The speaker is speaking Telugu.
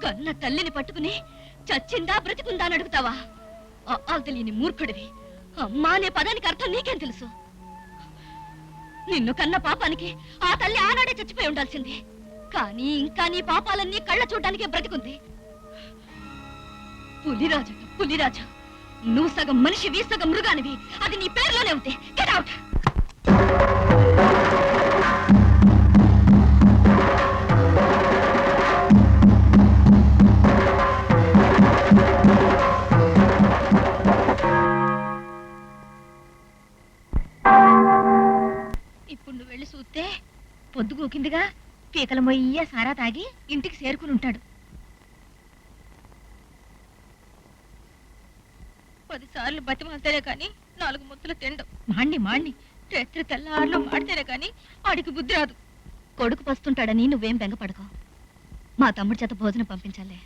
కన్న తల్లిని పట్టుకుని చచ్చిందా బ్రతికుందా అని అడుగుతావా? తెలియని మూర్ఖుడివి. అమ్మా అనే పదానికి అర్థం నీకేం తెలుసు? నిన్ను కన్న పాపానికి ఆ తల్లి ఆనాడే చచ్చిపోయి ఉండాల్సింది. కానీ ఇంకా నీ పాపాలన్నీ కళ్ళ చూడడానికే బ్రతికుంది. పులిరాజు పులిరాజు, నువ్వు సగం మనిషివి, సగం మృగానివి. అది నీ పేరులోనే ఉంది. Get out. ఇప్పుడు నువ్వు వెళ్ళి చూస్తే పొద్దుగూకిందిగా. పీకల మొయ్య సారా తాగి ఇంటికి చేరుకుని ఉంటాడు. 10 సార్లు బతిమాలితేనే కానీ 4 ముద్దలు తిండం. మాండి రాత్రి తెల్లారులో మాడితేనే కానీ ఆడికి బుద్ధి రాదు. కొడుకు పస్తుంటాడని నువ్వేం బెంగపడకో. మా తమ్ముడి చేత భోజనం పంపించాలే.